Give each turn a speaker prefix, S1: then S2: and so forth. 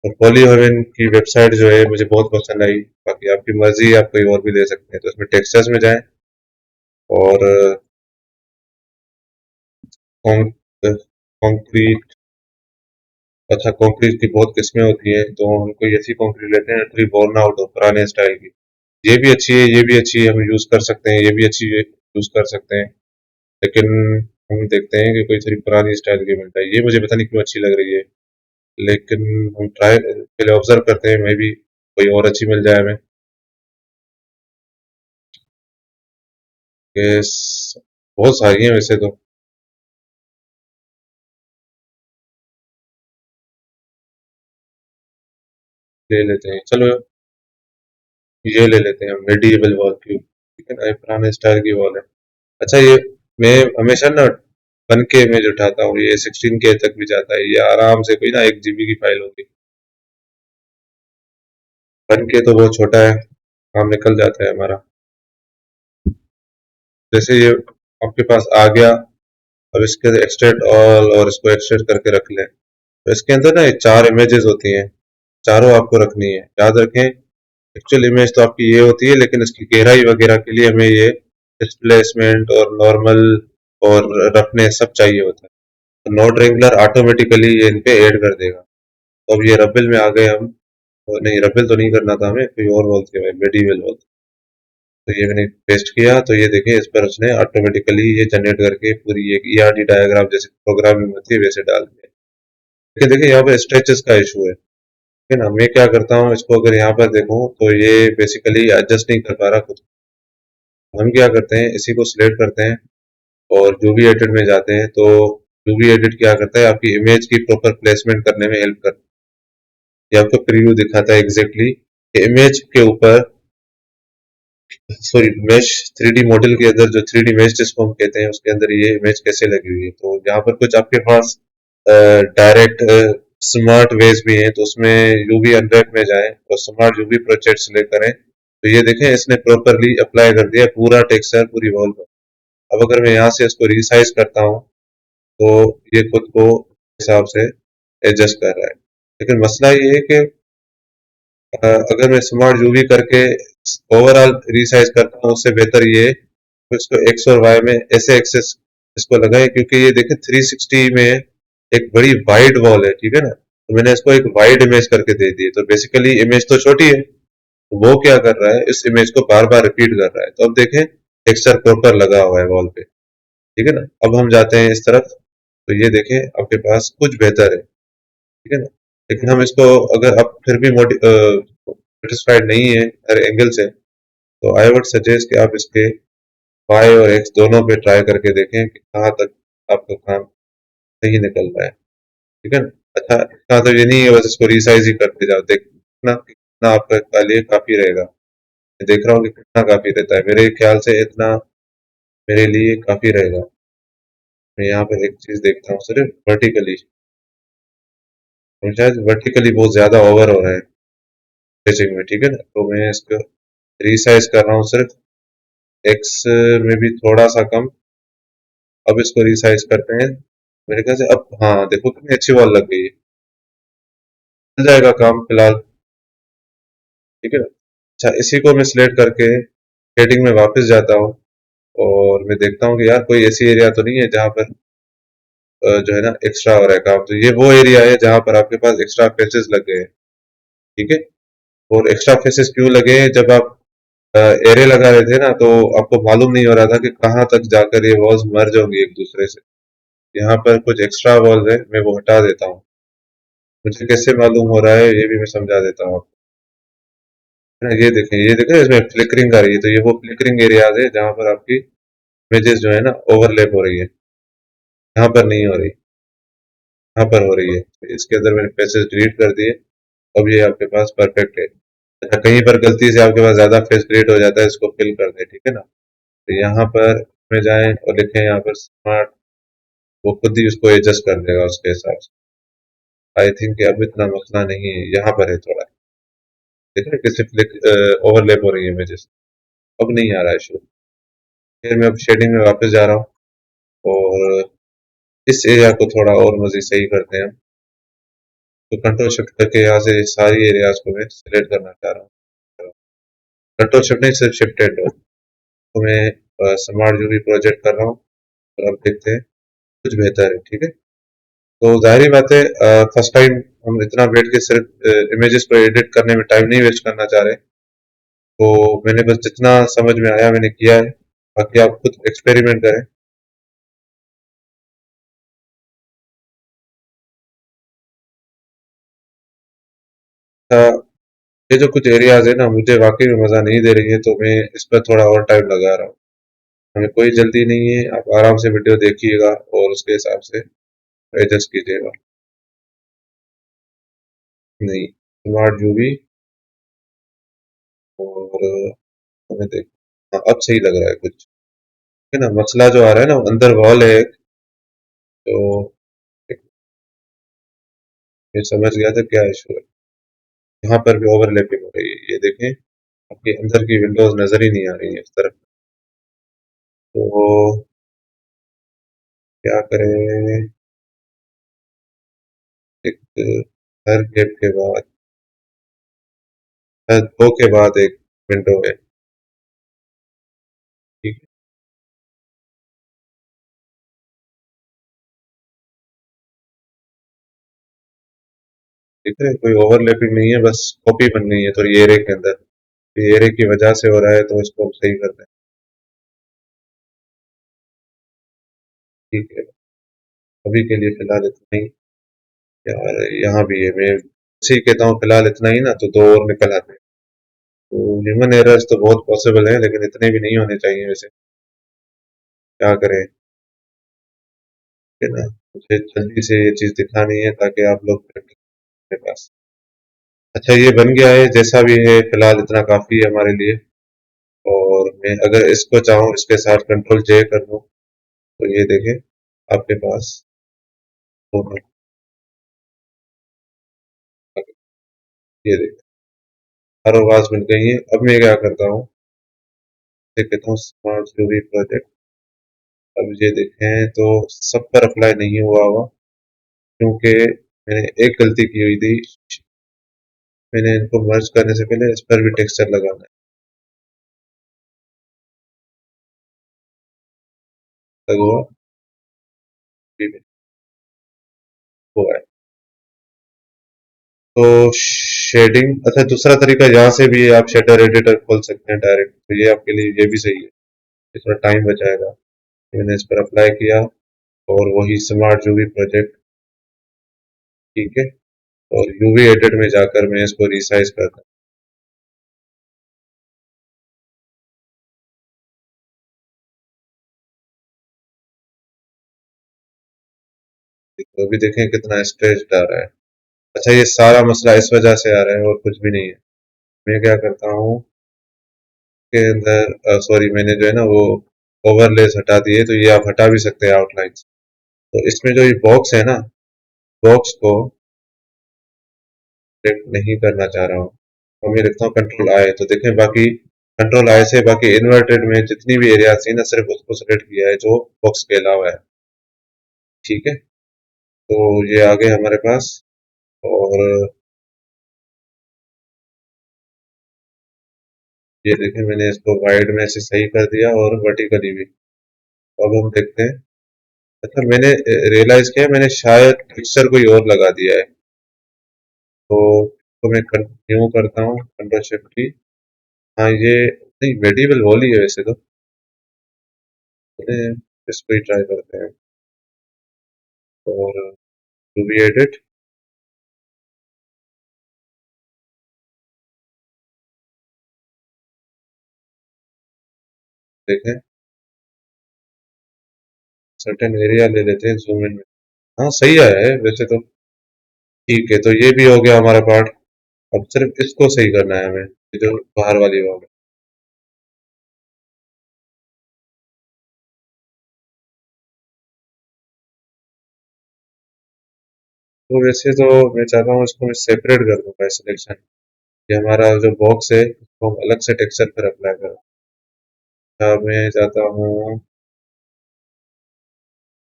S1: और poly haven की website जो है मुझे बहुत पसंद आई। बाकी आपकी मर्जी, आप कोई और भी ले सकते हैं। तो इसमें टेक्सचर्स में जाएं और कंक्रीट, अच्छा कंक्रीट की बहुत किस्में होती हैं, तो हम कोई ऐसी कंक्रीट लेते हैं थोड़ी बोर्न आउट हो पुराने स्टाइल की। ये भी अच्छी है, ये भी अच्छी है, हम यूज कर सकते हैं, ये भी अच्छी यूज कर सकते हैं। लेकिन हम देखते हैं कि कोई थोड़ी पुरानी स्टाइल की मिलता है, ये मुझे पता नहीं क्यों अच्छी लग रही है। लेकिन हम ट्राई पहले ऑब्जर्व करते हैं, मे भी कोई और अच्छी मिल जाए हमें। केस बहुत सारी हैं वैसे तो। ले लेते हैं चलो, ये ले लेते हैं मेडिएवल वॉल क्यूब, ठीक है ना, ये पुराने स्टाइल की वॉल है। अच्छा ये मैं हमेशा ना 1K में जो उठाता हूँ, ये 16K तक भी जाता है, ये आराम से कोई ना 1 GB की फाइल होगी। 1K तो बहुत छोटा है, काम निकल जाता है हमारा। जैसे ये आपके पास आ गया, अब इसके एक्सट्रैक्ट ऑल और इसको एक्सट्रैक्ट करके रख लें। तो इसके अंदर ना ये 4 इमेजेस होती हैं, चारों आपको रखनी है, याद रखें। एक्चुअल इमेज तो आपकी ये होती है, लेकिन इसकी गहराई वगैरह के लिए हमें ये डिस्प्लेसमेंट और नॉर्मल और रफनेस सब चाहिए होता है। तो नोड रेंगुलर ऑटोमेटिकली ये इन पे ऐड कर देगा। तो अब ये रबिल में आ गए हम। नहीं, रबिल तो नहीं करना था हमें, कोई और बोलते हुए मेडिवल बोलते। तो ये मैंने पेस्ट किया, तो ये देखिए इस पर उसने ऑटोमेटिकली ये जनरेट करके पूरी एक ईआरडी डायग्राम जैसे प्रोग्रामिंग होती है वैसे डाल दिया। देखिए देखिए यहाँ पे स्ट्रेचेस का इशू है, ठीक है ना। मैं क्या करता हूँ, इसको अगर यहाँ पर देखूँ तो ये बेसिकली एडजस्ट नहीं कर पा रहा खुद। हम क्या करते हैं, इसी को सिलेक्ट करते हैं और यूवी एडिट में जाते हैं। तो यूवी एडिट क्या करता है, आपकी इमेज की प्रॉपर प्लेसमेंट करने में हेल्प करता है। ये आपको प्रीव्यू दिखाता है एग्जैक्टली इमेज के ऊपर, सॉरी मेश, 3D मॉडल के अंदर जो 3D मेश जिसको हम कहते हैं, उसके अंदर ये इमेज कैसे लगी हुई है। तो यहाँ पर कुछ आपके पास डायरेक्ट स्मार्ट वेज भी हैं, तो उसमें यूवी अनरैप में जाएं और स्मार्ट यूवी प्रोजेक्ट सेलेक्ट करें। तो ये देखें इसने प्रॉपरली अप्लाई कर दिया पूरा टेक्सचर पूरी वॉल पर। अब अगर मैं यहाँ से इसको रिसाइज करता हूँ तो ये खुद को हिसाब से एडजस्ट कर रहा है। लेकिन मसला ये है कि अगर मैं स्मार्ट यूवी करके ओवरऑल रिसाइज करता हूँ, उससे बेहतर ये है तो इसको एक्स और वाई में ऐसे एक्सेस इसको लगाए, क्योंकि ये देखें 360 में एक बड़ी वाइड वॉल है, ठीक है ना। तो मैंने इसको एक वाइड इमेज करके दे दी है, तो बेसिकली इमेज तो छोटी है, तो वो क्या कर रहा है, इस इमेज को बार बार रिपीट कर रहा है। तो अब देखें टेक्सचर प्रॉपर लगा हुआ है वॉल पे, ठीक है ना। अब हम जाते हैं इस तरफ, तो ये देखें आपके पास कुछ बेहतर है, ठीक है ना। लेकिन हम इसको अगर आप फिर भी सेटिस्फाइड नहीं है हर एंगल से, तो आई वुड सजेस्ट कि आप इसके वाई और एक्स दोनों पे ट्राई करके देखें कि कहाँ तक आपका काम सही निकल रहा है, ठीक है ना। अच्छा, इसका तो ये नहीं है बस इसको रिसाइज ही करते जाओ, देखना कितना आपका लिए काफी रहेगा। मैं देख रहा हूँ कि कितना काफी रहता है, मेरे ख्याल से इतना मेरे लिए काफी रहेगा। मैं यहाँ पर एक चीज देखता हूँ, सिर्फ वर्टिकली, शायद वर्टिकली बहुत ज्यादा ओवर हो रहा है स्केचिंग में, ठीक है ना। तो मैं इसको रिसाइज कर रहा हूँ सिर्फ, एक्स में भी थोड़ा सा कम। अब इसको रिसाइज करते हैं, मेरे ख्याल से अब हाँ देखो कितनी अच्छी वॉल लग गई है। चल जाएगा काम फिलहाल, ठीक है ना। अच्छा, इसी को मैं सिलेक्ट करके शेडिंग में वापस जाता हूँ और मैं देखता हूँ कि यार कोई ऐसी एरिया तो नहीं है जहाँ पर जो है ना एक्स्ट्रा हो रहा है काम। तो ये वो एरिया है जहाँ पर आपके पास एक्स्ट्रा फेसेस लग गए हैं, ठीक है। और एक्स्ट्रा फेसेस क्यों लगे हैं, जब आप एरे लगा रहे थे ना, तो आपको मालूम नहीं हो रहा था कि कहाँ तक जाकर ये वॉल्स मर्ज होंगी एक दूसरे से। यहाँ पर कुछ एक्स्ट्रा वॉल्स है, मैं वो हटा देता हूँ। मुझे कैसे मालूम हो रहा है ये भी मैं समझा देता हूँ आपको। है ना, ये देखें इसमें फ्लिकरिंग आ रही है, तो ये वो फ्लिकरिंग एरियाज है जहाँ पर आपकी इमेजेस जो है ना ओवरलैप हो रही है। यहाँ पर नहीं हो रही, यहाँ पर हो रही है। तो इसके अंदर मैंने फेसेस डिलीट कर दिए, अब ये आपके पास परफेक्ट है। अच्छा, कहीं पर गलती से आपके पास ज्यादा फेस क्रिएट हो जाता है, इसको फिल कर दे, ठीक है ना। तो यहाँ पर में जाएं और लिखें यहाँ पर स्मार्ट, वो खुद ही उसको एडजस्ट कर देगा उसके हिसाब से। आई थिंक अब इतना मसला नहीं है, यहाँ पर है थोड़ा, देख रहे किसी फ्लिक ओवरलैप हो रही है इमेजेस। अब नहीं आ रहा है इशू। फिर मैं अब शेडिंग में वापस जा रहा हूँ और इस एरिया को थोड़ा और मजीद सही करते हैं। तो कंट्रोल शिफ्ट करके यहाँ से सारी एरियाज को मैं सिलेक्ट करना चाह रहा हूँ। कंट्रोल शिफ्ट नहीं, सिर्फ शिफ्ट एंड तो मैं स्मार्ट जो भी प्रोजेक्ट कर रहा हूँ, और अब देखते हैं कुछ बेहतर है। ठीक है, तो जाहिर ही बात है, फर्स्ट टाइम हम इतना बैठ के सिर्फ इमेजेस को एडिट करने में टाइम नहीं वेस्ट करना चाह रहे। तो मैंने बस जितना समझ में आया मैंने किया है, बाकी आप खुद एक्सपेरिमेंट करें। अ, ये जो कुछ एरियाज है ना, मुझे वाकई में मजा नहीं दे रही है, तो मैं इस पर थोड़ा और टाइम लगा रहा हूँ। हमें कोई जल्दी नहीं है, आप आराम से वीडियो देखिएगा और उसके हिसाब से एडजस्ट कीजिएगा। नहीं, स्मार्ट यूवी और हमें देख, हाँ, अब सही लग रहा है कुछ। है ना, मसला जो आ रहा है ना, वो अंदर वॉल है एक, तो एक, मैं समझ गया था क्या इशू है। यहाँ पर भी ओवरलैपिंग हो रही है, ये देखें, आपके अंदर की विंडोज नजर ही नहीं आ रही है इस तरफ। तो क्या करें, एक हर गैप के बाद, हर दो के बाद एक विंडो है। ठीक है, दिख रहे, कोई ओवरलैपिंग नहीं है, बस कॉपी बन गई है थोड़ी एरे के अंदर। ये एरे की वजह से हो रहा है, तो इसको हम सही कर दें। ठीक है, अभी के लिए फिलहाल इतना ही। यार यहाँ भी है, मैं इसी कहता हूँ फिलहाल इतना ही ना, तो दो और निकल आते हैं। तो ह्यूमन एरर्स तो बहुत पॉसिबल है, लेकिन इतने भी नहीं होने चाहिए वैसे। क्या करें, है ना, मुझे जल्दी से ये चीज दिखानी है ताकि आप लोग प्रैक्टिस मेरे पास। अच्छा, ये बन गया है, जैसा भी है फिलहाल इतना काफी है हमारे लिए। और मैं अगर इसको चाहूँ इसके साथ कंट्रोल जे कर दूँ, तो ये देखें आपके पास दोनों, ये देखें हर आवाज मिल गई है। अब मैं क्या करता हूँ, ये कहता हूँ स्मार्ट यूवी प्रोजेक्ट। अब ये देखें तो सब पर अप्लाई नहीं हुआ हुआ, क्योंकि मैंने एक गलती की हुई थी। मैंने इनको मर्ज करने से पहले इस पर भी टेक्सचर लगाना है, लगा हुआ भी हुआ है। तो शेडिंग, अच्छा दूसरा तरीका यहाँ से भी आप शेडर एडिटर खोल सकते हैं डायरेक्ट, तो ये आपके लिए ये भी सही है, ये थोड़ा टाइम बचाएगा। मैंने इस पर अप्लाई किया, और वही स्मार्ट यूवी प्रोजेक्ट। ठीक है, और यूवी एडिट में जाकर मैं इसको रिसाइज करता हूँ, तो अभी देखें कितना स्ट्रेच आ रहा है। अच्छा, ये सारा मसला इस वजह से आ रहा है और कुछ भी नहीं है। मैं क्या करता हूँ के अंदर, सॉरी, मैंने जो है ना वो ओवरलेस हटा दिए, तो ये आप हटा भी सकते हैं आउटलाइंस। तो इसमें जो ये बॉक्स है ना, बॉक्स को सिलेक्ट नहीं करना चाह रहा हूँ, और मैं लिखता हूँ कंट्रोल आई, तो देखें बाकी कंट्रोल आई से बाकी इन्वर्टेड में जितनी भी एरिया थी ना, सिर्फ उसको सिलेक्ट किया है जो बॉक्स के अलावा है। ठीक है, तो ये आ गए हमारे पास। और ये देखें मैंने इसको वाइड में से सही कर दिया और वर्टिकली भी। अब हम देखते हैं। अच्छा, मैंने रियलाइज किया मैंने शायद टेक्सचर कोई और लगा दिया है। तो मैं कंटिन्यू करता हूँ कंट्रोल शिफ्ट की। हाँ, ये नहीं, वेरिएबल वॉल ही है वैसे तो। चलिए, इसको ही ट्राई करते हैं। और टू बी एडिट, देखें सर्टेन एरिया ले लेते हैं जूम इन में। हाँ, सही आया है वैसे तो। ठीक है, तो ये भी हो गया हमारा पार्ट। अब सिर्फ इसको सही करना है हमें, ये जो बाहर वाली वॉल है। तो वैसे तो मैं चाहता हूँ इसको मैं सेपरेट कर दूंगा सिलेक्शन। ये हमारा जो बॉक्स है उसको हम अलग से टेक्सचर पर अप्लाई करें। मैं चाहता हूँ